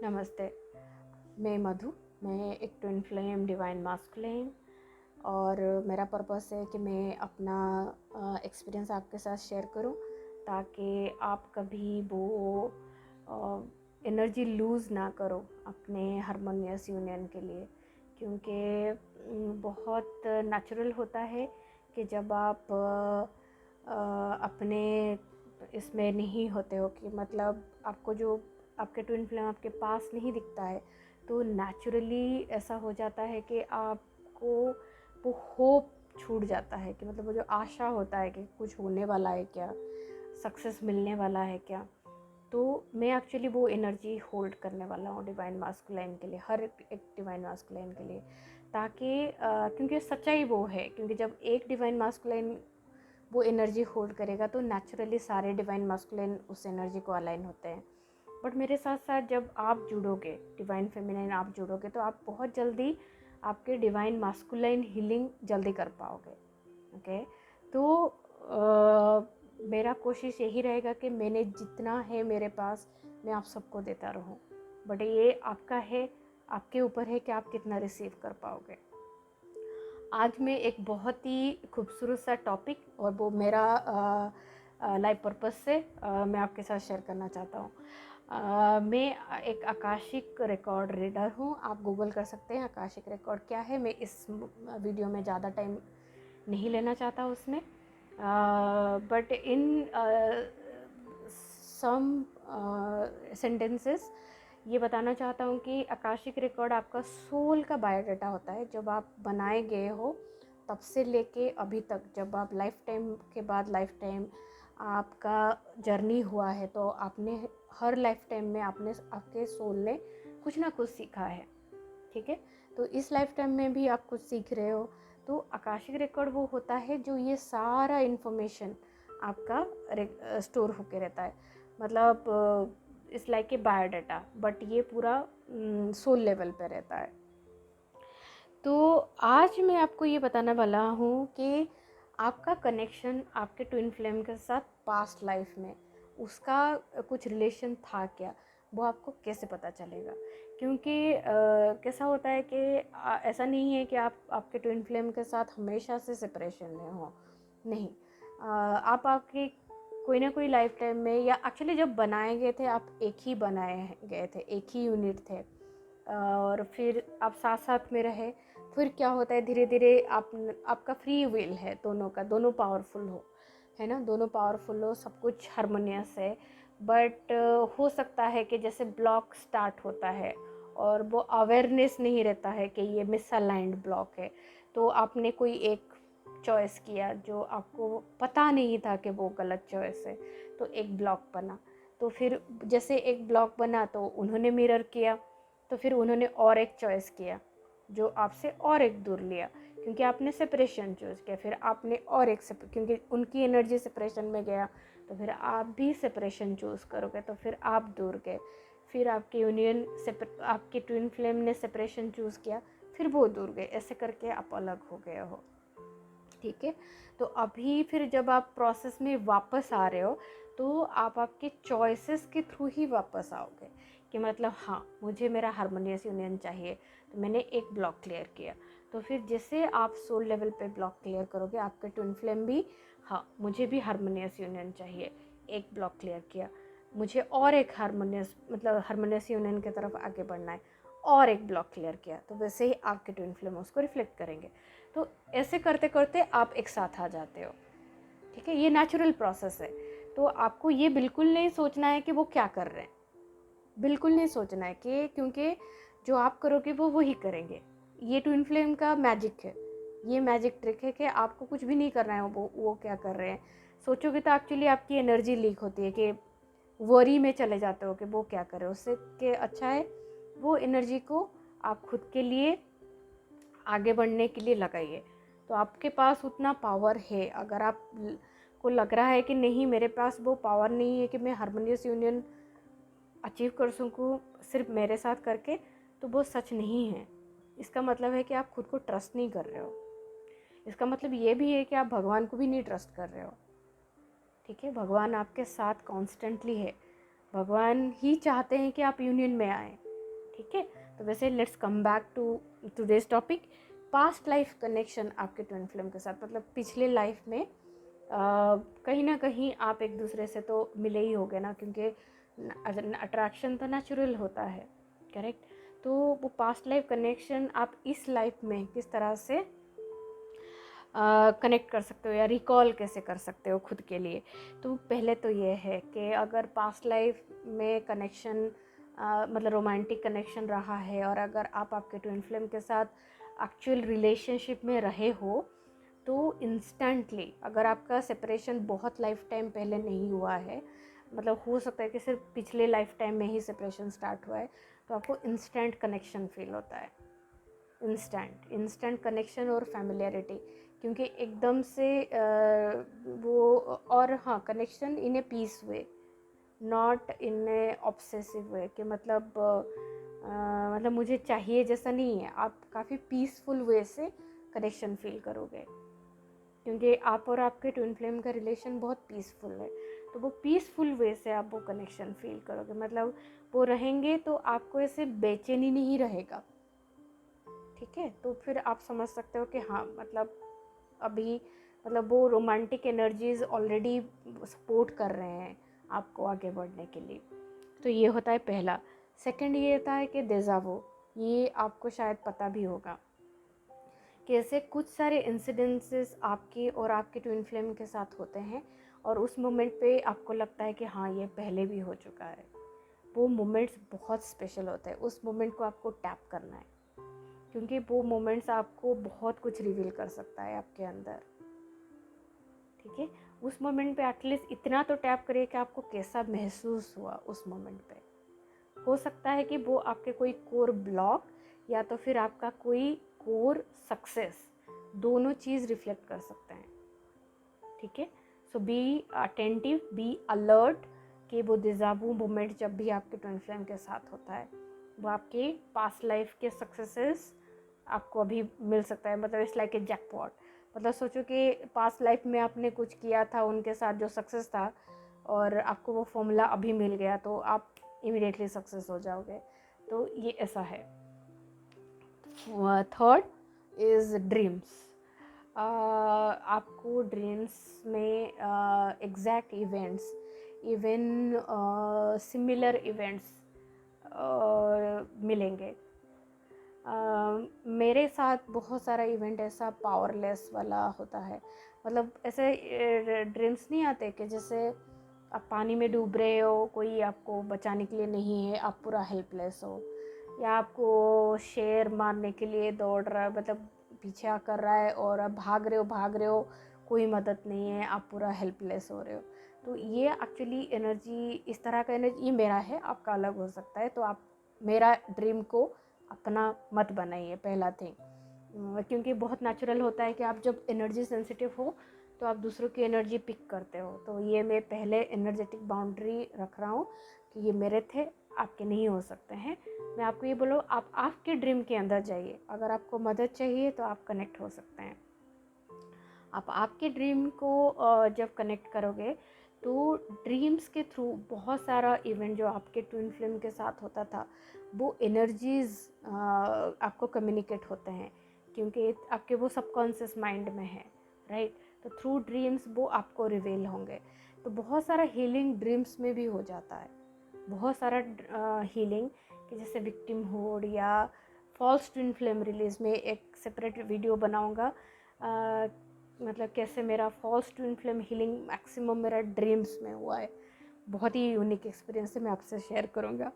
नमस्ते। मैं मधु। मैं एक ट्विन फ्लेम डिवाइन मास्कुलिन और मेरा पर्पस है कि मैं अपना एक्सपीरियंस आपके साथ शेयर करूं ताकि आप कभी वो एनर्जी लूज़ ना करो अपने हारमोनियस यूनियन के लिए, क्योंकि बहुत नेचुरल होता है कि जब आप अपने इसमें नहीं होते हो, कि मतलब आपको जो आपके ट्विन फ्लेम आपके पास नहीं दिखता है, तो नेचुरली ऐसा हो जाता है कि आपको वो होप छूट जाता है, कि मतलब वो जो आशा होता है कि कुछ होने वाला है क्या, सक्सेस मिलने वाला है क्या। तो मैं एक्चुअली वो एनर्जी होल्ड करने वाला हूँ डिवाइन मास्कुलाइन के लिए, हर एक डिवाइन मास्कुलाइन के लिए, ताकि क्योंकि सच्चाई वो है, क्योंकि जब एक डिवाइन मास्कुलाइन वो एनर्जी होल्ड करेगा तो नेचुरली सारे डिवाइन मास्कुलाइन उस एनर्जी को अलाइन होते हैं। बट मेरे साथ साथ जब आप जुड़ोगे, डिवाइन फेमिनाइन आप जुड़ोगे, तो आप बहुत जल्दी आपके डिवाइन मास्कुलाइन हीलिंग जल्दी कर पाओगे। ओके, तो मेरा कोशिश यही रहेगा कि मैंने जितना है मेरे पास मैं आप सबको देता रहूं, बट ये आपका है, आपके ऊपर है कि आप कितना रिसीव कर पाओगे। आज मैं एक बहुत ही खूबसूरत सा टॉपिक, और वो मेरा लाइफ पर्पस से मैं आपके साथ शेयर करना चाहता हूँ। मैं एक आकाशिक रिकॉर्ड रीडर हूँ। आप गूगल कर सकते हैं आकाशिक रिकॉर्ड क्या है। मैं इस वीडियो में ज़्यादा टाइम नहीं लेना चाहता उसमें, बट इन सम सेंटेंसेस ये बताना चाहता हूँ कि आकाशिक रिकॉर्ड आपका सोल का बायोडाटा होता है। जब आप बनाए गए हो तब से लेके अभी तक, जब आप लाइफ टाइम के बाद लाइफ टाइम आपका जर्नी हुआ है, तो आपने हर लाइफ टाइम में आपके सोल ने कुछ ना कुछ सीखा है। ठीक है, तो इस लाइफ टाइम में भी आप कुछ सीख रहे हो। तो आकाशिक रिकॉर्ड वो होता है जो ये सारा इन्फॉर्मेशन आपका स्टोर होके रहता है, मतलब it's like a biodata, but ये पूरा सोल लेवल पे रहता है। तो आज मैं आपको ये बताने वाला हूँ कि आपका कनेक्शन आपके ट्विन फ्लेम के साथ पास्ट लाइफ में उसका कुछ रिलेशन था क्या, वो आपको कैसे पता चलेगा। क्योंकि कैसा होता है कि ऐसा नहीं है कि आप आपके ट्विन फ्लेम के साथ हमेशा से सेपरेशन में हो, नहीं। आप आपकी कोई ना कोई लाइफ टाइम में, या एक्चुअली जब बनाए गए थे आप एक ही बनाए गए थे, एक ही यूनिट थे, और फिर आप साथ साथ में रहे। फिर क्या होता है, धीरे धीरे आपका फ्री विल है, दोनों का, दोनों पावरफुल हो, है ना, दोनों पावरफुल हो, सब कुछ हारमोनियस है। बट हो सकता है कि जैसे ब्लॉक स्टार्ट होता है और वो अवेयरनेस नहीं रहता है कि ये मिसअलाइंड ब्लॉक है, तो आपने कोई एक चॉइस किया जो आपको पता नहीं था कि वो गलत चॉइस है, तो एक ब्लॉक बना। तो फिर जैसे एक ब्लॉक बना तो उन्होंने मिरर किया, तो फिर उन्होंने और एक चॉइस किया जो आपसे और एक दूर लिया, क्योंकि आपने सेपरेशन चूज़ किया। फिर आपने और एक क्योंकि उनकी एनर्जी सेपरेशन में गया, तो फिर आप भी सेपरेशन चूज़ करोगे, तो फिर आप दूर गए। फिर आपकी यूनियन आपकी ट्विन फ्लेम ने सेपरेशन चूज़ किया, फिर वो दूर गए, ऐसे करके आप अलग हो गए हो। ठीक है, तो अभी फिर जब आप प्रोसेस में वापस आ रहे हो, तो आप आपके चॉइसेस के थ्रू ही वापस आओगे, कि मतलब हाँ मुझे मेरा हारमोनियस यूनियन चाहिए, तो मैंने एक ब्लॉक क्लियर किया। तो फिर जैसे आप सोल लेवल पे ब्लॉक क्लियर करोगे, आपके ट्विन फ्लेम भी हाँ मुझे भी हारमोनियस यूनियन चाहिए, एक ब्लॉक क्लियर किया, मुझे और एक हारमोनियस, मतलब हारमोनियस यूनियन की तरफ आगे बढ़ना है, और एक ब्लॉक क्लियर किया, तो वैसे ही आपके ट्विन फ्लेम उसको रिफ्लेक्ट करेंगे। तो ऐसे करते करते आप एक साथ आ जाते हो। ठीक है, ये नेचुरल प्रोसेस है। तो आपको ये बिल्कुल नहीं सोचना है कि वो क्या कर रहे हैं, बिल्कुल नहीं सोचना है, कि क्योंकि जो आप करोगे वो वही करेंगे। ये ट्विन फ्लेम का मैजिक है, ये मैजिक ट्रिक है कि आपको कुछ भी नहीं करना है, वो क्या कर रहे हैं। सोचोगे तो एक्चुअली आपकी एनर्जी लीक होती है, कि वरी में चले जाते हो कि वो क्या कर रहे हो। उससे के अच्छा है वो एनर्जी को आप खुद के लिए आगे बढ़ने के लिए लगाइए। तो आपके पास उतना पावर है। अगर आप को लग रहा है कि नहीं मेरे पास वो पावर नहीं है कि मैं हारमोनियस यूनियन अचीव कर सकूँ सिर्फ मेरे साथ करके, तो वो सच नहीं है। इसका मतलब है कि आप खुद को ट्रस्ट नहीं कर रहे हो। इसका मतलब ये भी है कि आप भगवान को भी नहीं ट्रस्ट कर रहे हो। ठीक है, भगवान आपके साथ कॉन्स्टेंटली है। भगवान ही चाहते हैं कि आप यूनियन में आए, ठीक है, तो वैसे let's come back to today's topic, past life connection आपके ट्विन फ्लेम के साथ, मतलब पिछले लाइफ में कहीं ना कहीं आप एक दूसरे से तो मिले ही होगे ना, क्योंकि अट्रैक्शन तो नेचुरल होता है, करेक्ट। तो वो पास्ट लाइफ कनेक्शन आप इस लाइफ में किस तरह से कनेक्ट कर सकते हो या रिकॉल कैसे कर सकते हो खुद के लिए। तो पहले तो ये है कि अगर पास्ट लाइफ में कनेक्शन मतलब रोमांटिक कनेक्शन रहा है, और अगर आप आपके ट्विन फ्लेम के साथ एक्चुअल रिलेशनशिप में रहे हो, तो इंस्टेंटली, अगर आपका सेपरेशन बहुत लाइफ टाइम पहले नहीं हुआ है, मतलब हो सकता है कि सिर्फ पिछले लाइफ टाइम में ही सेपरेशन स्टार्ट हुआ है, तो आपको इंस्टेंट कनेक्शन फील होता है, इंस्टेंट कनेक्शन और फैमिलियरिटी, क्योंकि एकदम से वो, और हाँ, connection in a peace way, not in a obsessive way, कि मतलब मुझे चाहिए जैसा नहीं है, आप काफ़ी पीसफुल वे से कनेक्शन फील करोगे, क्योंकि आप और आपके ट्विन फ्लेम का रिलेशन बहुत पीसफुल है। तो वो पीसफुल वे से आप वो कनेक्शन फील करोगे, मतलब वो रहेंगे तो आपको ऐसे बेचैनी नहीं रहेगा, ठीक है। तो फिर आप समझ सकते हो कि हाँ, मतलब अभी, मतलब वो रोमांटिक एनर्जीज ऑलरेडी सपोर्ट कर रहे हैं आपको आगे बढ़ने के लिए। तो ये होता है पहला। सेकंड ये होता है कि डेज़ावो, ये आपको शायद पता भी होगा कि ऐसे कुछ सारे इंसिडेंसेस आपके और आपके ट्विन फ्लेम के साथ होते हैं, और उस मोमेंट पे आपको लगता है कि हाँ, ये पहले भी हो चुका है। वो मोमेंट्स बहुत स्पेशल होते हैं, उस मोमेंट को आपको टैप करना है, क्योंकि वो मोमेंट्स आपको बहुत कुछ रिवील कर सकता है आपके अंदर, ठीक है। उस मोमेंट पे एटलीस्ट इतना तो टैप करिए कि आपको कैसा महसूस हुआ उस मोमेंट पे। हो सकता है कि वो आपके कोई कोर ब्लॉक या तो फिर आपका कोई कोर सक्सेस, दोनों चीज़ रिफ्लेक्ट कर सकते हैं, ठीक है। सो बी अटेंटिव, बी अलर्ट कि वो डिजाबू मोमेंट जब भी आपके ट्विन फ्लेम के साथ होता है, वो आपके पास्ट लाइफ के सक्सेसेस आपको अभी मिल सकता है, मतलब इट्स लाइक ए जैकपॉट। मतलब सोचो कि पास्ट लाइफ में आपने कुछ किया था उनके साथ जो सक्सेस था, और आपको वो फॉर्मूला अभी मिल गया, तो आप इमीडिएटली सक्सेस हो जाओगे। तो ये ऐसा है। Third is dreams. आपको ड्रीम्स में exact events, even similar events मिलेंगे। मेरे साथ बहुत सारा इवेंट ऐसा पावरलेस वाला होता है, मतलब ऐसे ड्रीम्स नहीं आते कि जैसे आप पानी में डूब रहे हो, कोई आपको बचाने के लिए नहीं है, आप पूरा हेल्पलेस हो, या आपको शेर मारने के लिए दौड़ रहा है, मतलब पीछा कर रहा है और आप भाग रहे हो, कोई मदद नहीं है, आप पूरा हेल्पलेस हो रहे हो। तो ये एक्चुअली एनर्जी, इस तरह का एनर्जी ये मेरा है, आपका अलग हो सकता है। तो आप मेरा ड्रीम को अपना मत बनाइए, पहला थिंग, क्योंकि बहुत नेचुरल होता है कि आप जब एनर्जी सेंसिटिव हो तो आप दूसरों की एनर्जी पिक करते हो। तो ये मैं पहले एनर्जेटिक बाउंड्री रख रहा हूँ कि ये मेरे थे, आपके नहीं हो सकते हैं। मैं आपको ये बोलूँ, आप आपके ड्रीम के अंदर जाइए, अगर आपको मदद चाहिए तो आप कनेक्ट हो सकते हैं। आप आपके ड्रीम को जब कनेक्ट करोगे तो ड्रीम्स के थ्रू बहुत सारा इवेंट जो आपके ट्विन फ्लेम के साथ होता था, वो एनर्जीज आपको कम्युनिकेट होते हैं, क्योंकि आपके वो सबकॉन्शियस माइंड में है, राइट। तो थ्रू ड्रीम्स वो आपको रिवील होंगे। तो बहुत सारा हीलिंग ड्रीम्स में भी हो जाता है, बहुत सारा हीलिंग, कि जैसे विक्टिम होड या फॉल्स ट्विन फ्लेम रिलीज में एक सेपरेट वीडियो बनाऊंगा, मतलब कैसे मेरा false twin flame healing maximum मेरा ड्रीम्स में हुआ है। बहुत ही यूनिक एक्सपीरियंस है, मैं आपसे शेयर करूँगा।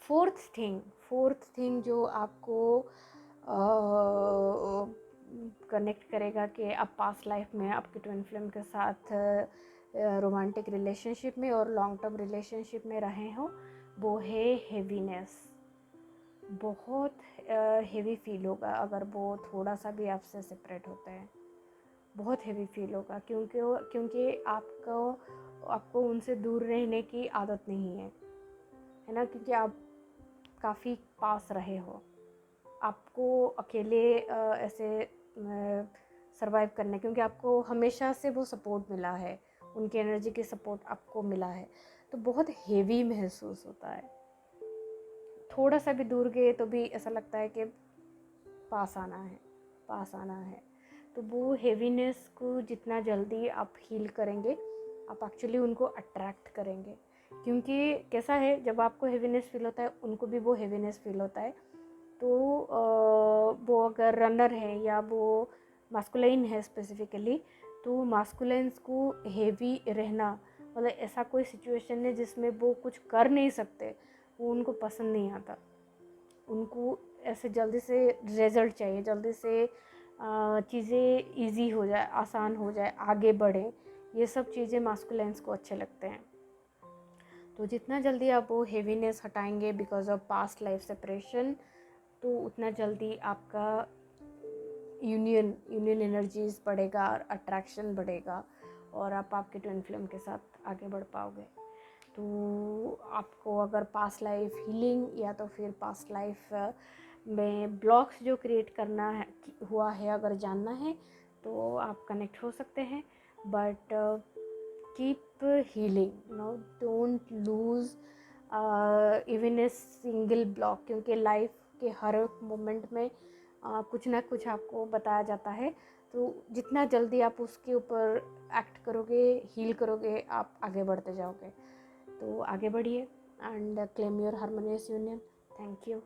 फोर्थ थिंग जो आपको कनेक्ट करेगा कि आप पास्ट लाइफ में आपके ट्विन फ्लेम के साथ रोमांटिक रिलेशनशिप में और लॉन्ग टर्म रिलेशनशिप में रहे हो, वो है हेवीनेस। बहुत हेवी फील होगा अगर वो थोड़ा सा भी आपसे सेपरेट होते हैं, बहुत हेवी फील होगा, क्योंकि आपको उनसे दूर रहने की आदत नहीं है ना, क्योंकि आप काफ़ी पास रहे हो, आपको अकेले ऐसे सरवाइव करने, क्योंकि आपको हमेशा से वो सपोर्ट मिला है, उनकी एनर्जी की सपोर्ट आपको मिला है, तो बहुत हेवी महसूस होता है। थोड़ा सा भी दूर गए तो भी ऐसा लगता है कि पास आना है, पास आना है। तो वो हेवीनेस को जितना जल्दी आप हील करेंगे, आप एक्चुअली उनको अट्रैक्ट करेंगे। क्योंकि कैसा है, जब आपको हेवीनेस फील होता है उनको भी वो हेवीनेस फील होता है। तो वो अगर रनर है या वो मास्कुलाइन है स्पेसिफिकली, तो मास्कुलाइंस को हेवी रहना, मतलब ऐसा कोई सिचुएशन है जिसमें वो कुछ कर नहीं सकते, वो उनको पसंद नहीं आता। उनको ऐसे जल्दी से रिजल्ट चाहिए, जल्दी से चीज़ें इजी हो जाए, आसान हो जाए, आगे बढ़े। ये सब चीज़ें मास्कुलाइंस को अच्छे लगते हैं। तो जितना जल्दी आप वो हेवीनेस हटाएंगे because of past life separation, तो उतना जल्दी आपका यूनियन एनर्जीज बढ़ेगा और अट्रैक्शन बढ़ेगा, और आप आपके ट्विन फ्लेम के साथ आगे बढ़ पाओगे। तो आपको अगर पास्ट लाइफ हीलिंग या तो फिर पास्ट लाइफ में ब्लॉक्स जो क्रिएट करना है हुआ है अगर जानना है, तो आप कनेक्ट हो सकते हैं। But keep healing, don't lose even a single block, क्योंकि लाइफ के हर मोमेंट में कुछ ना कुछ आपको बताया जाता है। तो जितना जल्दी आप उसके ऊपर एक्ट करोगे, हील करोगे, आप आगे बढ़ते जाओगे। तो आगे बढ़िए and claim your harmonious union. Thank you.